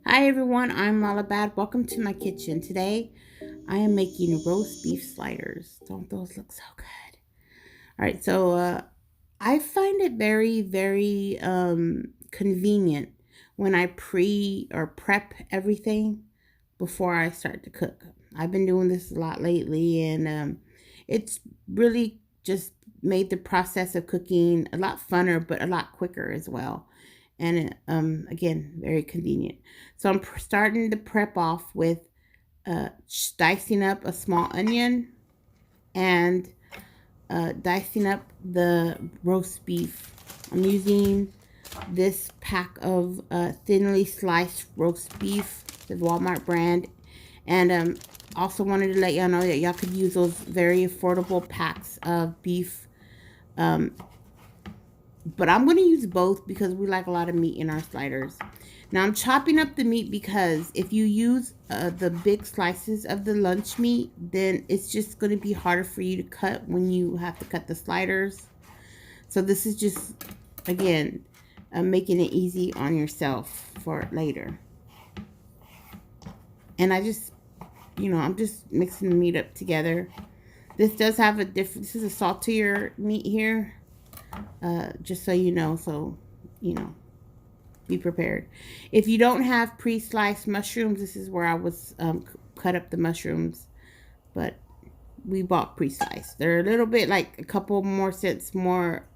Hi everyone, I'm Lalabad. Welcome to my kitchen. Today I am making roast beef sliders. Don't those look so good? All right, so I find it very convenient when I pre or prep everything before I start to cook. I've been doing this a lot lately, and it's really just made the process of cooking a lot funner, but a lot quicker as well. And again, very convenient. So I'm starting to prep off with dicing up a small onion and dicing up the roast beef. I'm using this pack of thinly sliced roast beef, the Walmart brand. And also wanted to let y'all know that y'all could use those very affordable packs of beef. Um, but I'm going to use both because we like a lot of meat in our sliders. Now I'm chopping up the meat because if you use the big slices of the lunch meat, then it's just going to be harder for you to cut when you have to cut the sliders. So this is just, again, making it easy on yourself for later. And I'm just mixing the meat up together. This does have this is a saltier meat here, just so you know, be prepared. If you don't have pre-sliced mushrooms, this is where I was cut up the mushrooms, but we bought pre-sliced. They're a little bit like a couple more cents more,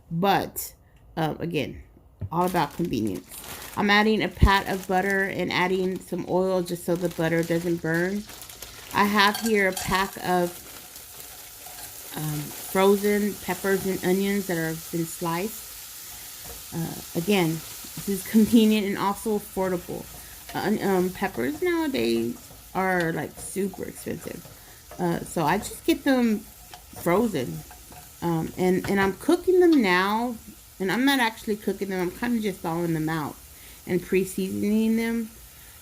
but again, all about convenience. I'm adding a pat of butter and adding some oil just so the butter doesn't burn. I have here a pack of frozen peppers and onions that have been sliced. Again, this is convenient and also affordable. Peppers nowadays are like super expensive. So I just get them frozen. And I'm cooking them now. And I'm not actually cooking them. I'm kind of just thawing them out and pre-seasoning them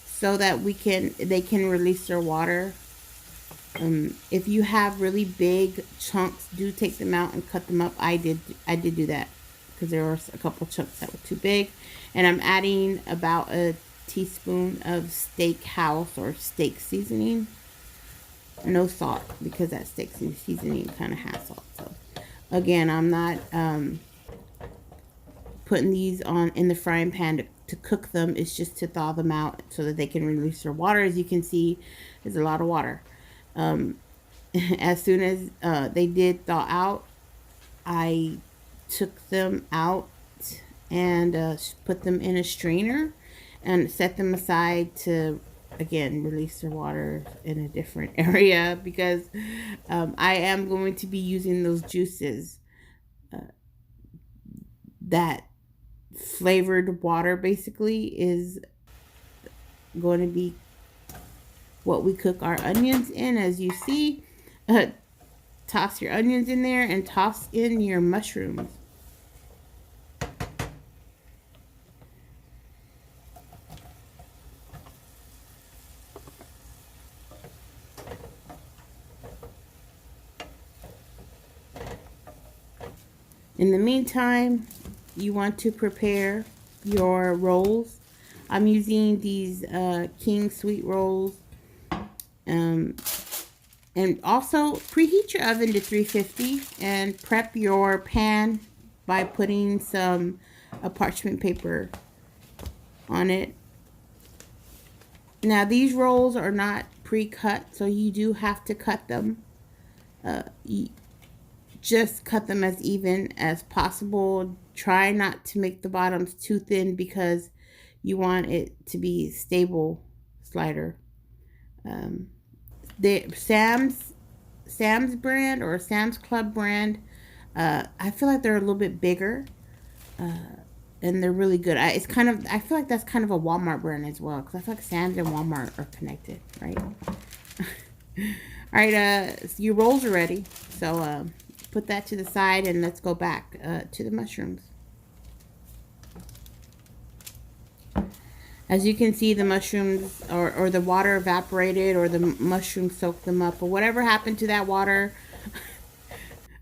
so that they can release their water. If you have really big chunks, do take them out and cut them up. I did do that because there were a couple chunks that were too big. And I'm adding about a teaspoon of steakhouse or steak seasoning. No salt because that steak seasoning kind of has salt. So again, I'm not putting these on in the frying pan to cook them. It's just to thaw them out so that they can release their water. As you can see, there's a lot of water. As soon as they did thaw out, I took them out and put them in a strainer and set them aside to, again, release their water in a different area because I am going to be using those juices. That flavored water basically is going to be what we cook our onions in. As you see, toss your onions in there and toss in your mushrooms. In the meantime, you want to prepare your rolls. I'm using these King Sweet rolls. And also preheat your oven to 350 and prep your pan by putting some parchment paper on it. Now these rolls are not pre-cut, so you do have to cut them. Just cut them as even as possible. Try not to make the bottoms too thin because you want it to be stable slider. The Sam's brand or Sam's Club brand, I feel like they're a little bit bigger, and they're really good. I feel like that's kind of a Walmart brand as well because I feel like Sam's and Walmart are connected, right? All right, so your rolls are ready, so put that to the side and let's go back to the mushrooms. As you can see, the mushrooms or the water evaporated or the mushrooms soaked them up or whatever happened to that water.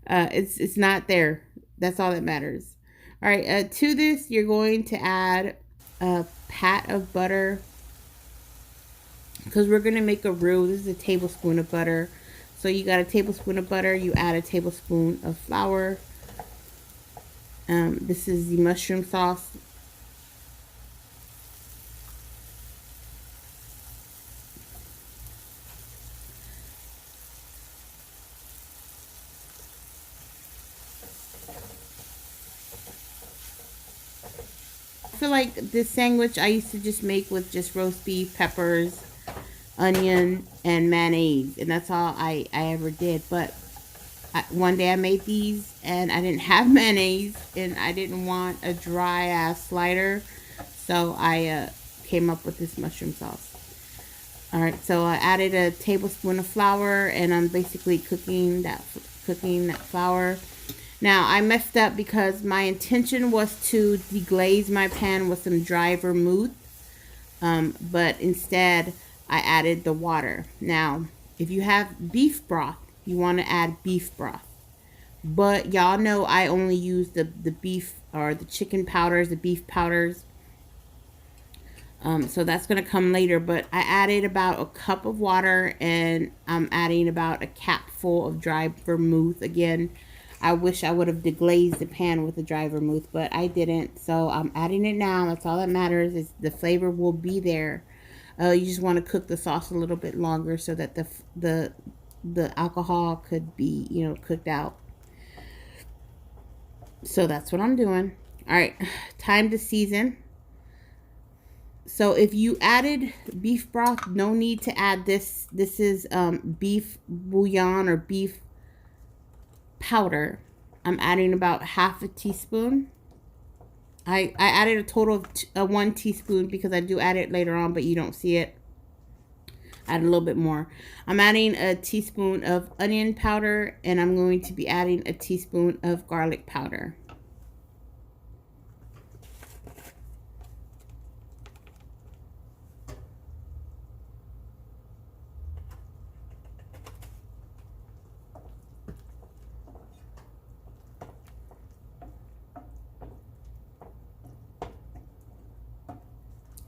It's not there. That's all that matters. All right, to this, you're going to add pat of butter, because we're going to make a roux. This is a tablespoon of butter. So you got a tablespoon of butter, you add a tablespoon of flour. This is the mushroom sauce. I feel like this sandwich I used to just make with just roast beef, peppers, onion, and mayonnaise, and that's all I ever did. But one day I made these and I didn't have mayonnaise and I didn't want a dry ass slider, so I came up with this mushroom sauce. Alright, so I added a tablespoon of flour and I'm basically cooking that flour. Now I messed up because my intention was to deglaze my pan with some dry vermouth, but instead I added the water. Now if you have beef broth, you want to add beef broth, but y'all know I only use the beef or the chicken powders, the beef powders. So that's going to come later, but I added about a cup of water and I'm adding about a capful of dry vermouth. Again, I wish I would have deglazed the pan with the dry vermouth, but I didn't, so I'm adding it now. That's all that matters, is the flavor will be there. You just want to cook the sauce a little bit longer so that the alcohol could be, you know, cooked out. So that's what I'm doing. All right, time to season. So if you added beef broth, no need to add this. This is beef bouillon or beef powder. I'm adding about half a teaspoon. I added a total of 1 teaspoon because I do add it later on, but you don't see it. Add a little bit more. I'm adding a teaspoon of onion powder and I'm going to be adding a teaspoon of garlic powder.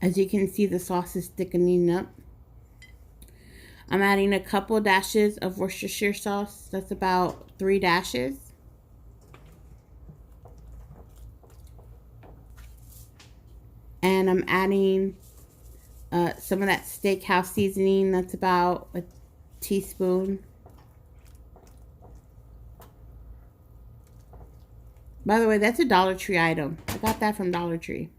As you can see, the sauce is thickening up. I'm adding a couple dashes of Worcestershire sauce. That's about 3 dashes. And I'm adding some of that steakhouse seasoning. That's about a teaspoon. By the way, that's a Dollar Tree item. I got that from Dollar Tree.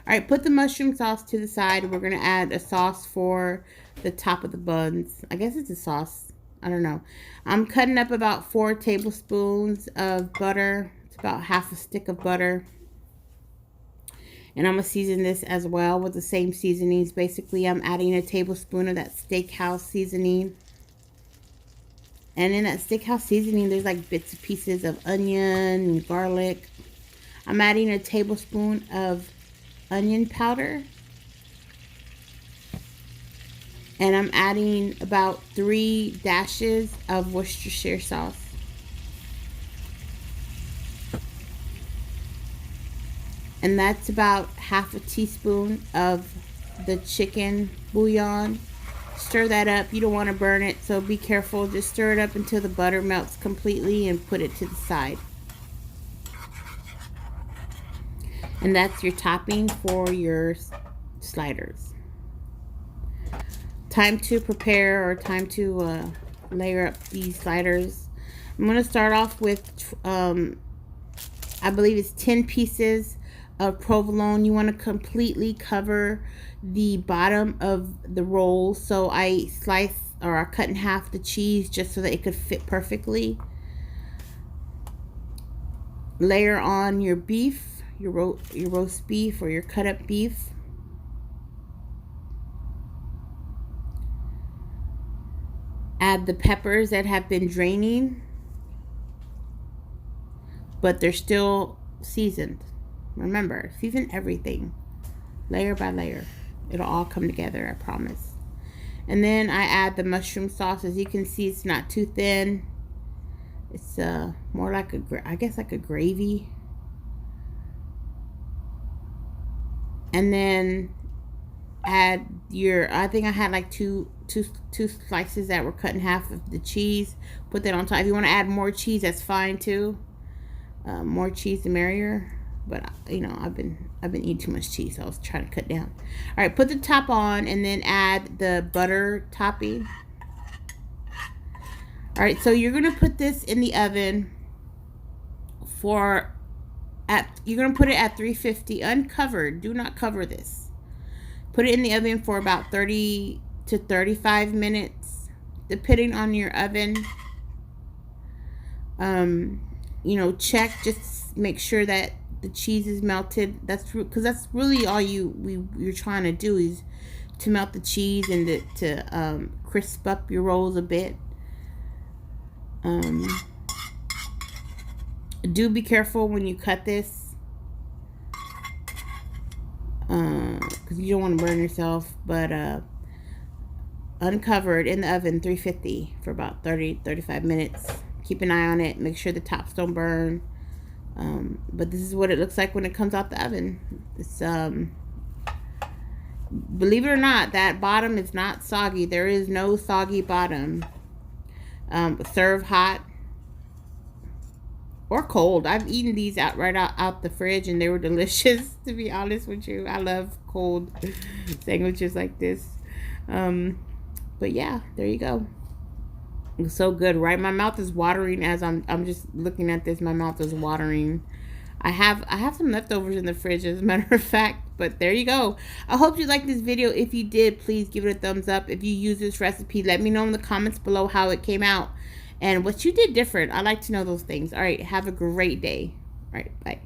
Alright, put the mushroom sauce to the side. We're going to add a sauce for the top of the buns. I guess it's a sauce. I don't know. I'm cutting up about 4 tablespoons of butter. It's about half a stick of butter. And I'm going to season this as well with the same seasonings. Basically, I'm adding a tablespoon of that steakhouse seasoning. And in that steakhouse seasoning, there's like bits and pieces of onion and garlic. I'm adding a tablespoon of onion powder. And I'm adding about 3 dashes of Worcestershire sauce. And that's about half a teaspoon of the chicken bouillon. Stir that up. You don't want to burn it, so be careful. Just stir it up until the butter melts completely and put it to the side. And that's your topping for your sliders. Time to prepare, or time to layer up these sliders. I'm going to start off with, I believe it's 10 pieces of provolone. You want to completely cover the bottom of the roll. So I slice, or I cut in half the cheese just so that it could fit perfectly. Layer on your beef. Your roast beef or your cut up beef. Add the peppers that have been draining, but they're still seasoned. Remember, season everything, layer by layer. It'll all come together, I promise. And then I add the mushroom sauce. As you can see, it's not too thin. It's more like I guess like a gravy. And then add your, I think I had like two slices that were cut in half of the cheese. Put that on top. If you want to add more cheese, that's fine too. More cheese the merrier. But you know, I've been eating too much cheese, so I was trying to cut down. All right, put the top on and then add the butter topping. All right, so you're gonna put this in the oven for you're gonna put it at 350 uncovered. Do not cover this. Put it in the oven for about 30 to 35 minutes, depending on your oven. You know, check, just make sure that the cheese is melted. That's because that's really all you're trying to do, is to melt the cheese and to crisp up your rolls a bit. Do be careful when you cut this, because you don't want to burn yourself. But uncovered in the oven 350 for about 30-35 minutes. Keep an eye on it, make sure the tops don't burn. But this is what it looks like when it comes out the oven. It's believe it or not, that bottom is not soggy. There is no soggy bottom. Serve hot or cold. I've eaten these out the fridge and they were delicious, to be honest with you. I love cold sandwiches like this. But yeah, there you go. It's so good, right? My mouth is watering as I'm just looking at this. My mouth is watering. I have some leftovers in the fridge, as a matter of fact. But there you go. I hope you liked this video. If you did, please give it a thumbs up. If you use this recipe, let me know in the comments below how it came out and what you did different. I like to know those things. All right, have a great day. All right, bye.